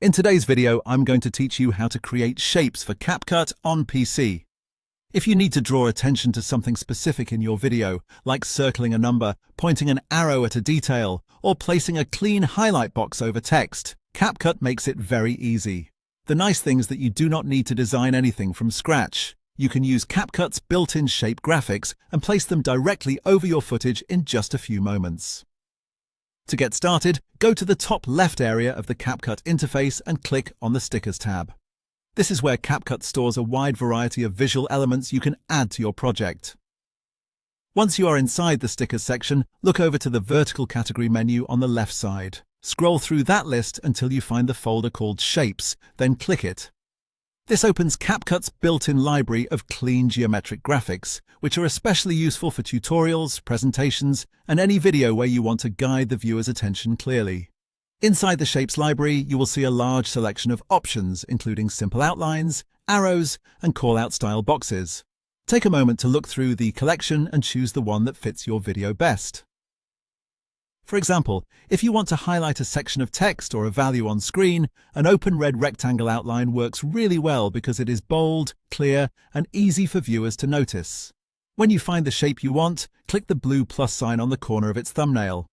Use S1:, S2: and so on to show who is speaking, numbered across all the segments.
S1: In today's video, I'm going to teach you how to create shapes for CapCut on PC. If you need to draw attention to something specific in your video, like circling a number, pointing an arrow at a detail, or placing a clean highlight box over text, CapCut makes it very easy. The nice thing is that you do not need to design anything from scratch. You can use CapCut's built-in shape graphics and place them directly over your footage in just a few moments. To get started, go to the top left area of the CapCut interface and click on the Stickers tab. This is where CapCut stores a wide variety of visual elements you can add to your project. Once you are inside the Stickers section, look over to the vertical category menu on the left side. Scroll through that list until you find the folder called Shapes, then click it. This opens CapCut's built-in library of clean geometric graphics, which are especially useful for tutorials, presentations, and any video where you want to guide the viewer's attention clearly. Inside the Shapes library, you will see a large selection of options, including simple outlines, arrows, and call-out style boxes. Take a moment to look through the collection and choose the one that fits your video best. For example, if you want to highlight a section of text or a value on screen, an open red rectangle outline works really well because it is bold, clear, and easy for viewers to notice. When you find the shape you want, click the blue plus sign on the corner of its thumbnail.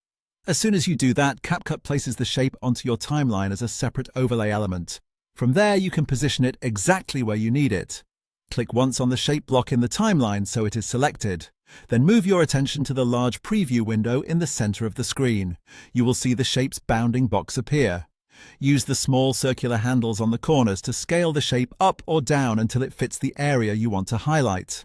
S1: As soon as you do that, CapCut places the shape onto your timeline as a separate overlay element. From there, you can position it exactly where you need it. Click once on the shape block in the timeline so it is selected. Then move your attention to the large preview window in the center of the screen. You will see the shape's bounding box appear. Use the small circular handles on the corners to scale the shape up or down until it fits the area you want to highlight.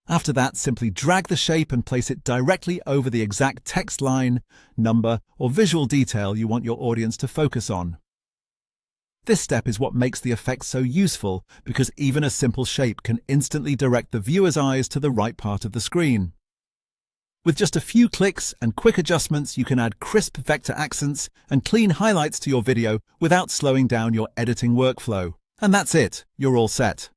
S1: After that, simply drag the shape and place it directly over the exact text line, number, or visual detail you want your audience to focus on. This step is what makes the effect so useful because even a simple shape can instantly direct the viewer's eyes to the right part of the screen. With just a few clicks and quick adjustments, you can add crisp vector accents and clean highlights to your video without slowing down your editing workflow. And that's it, you're all set.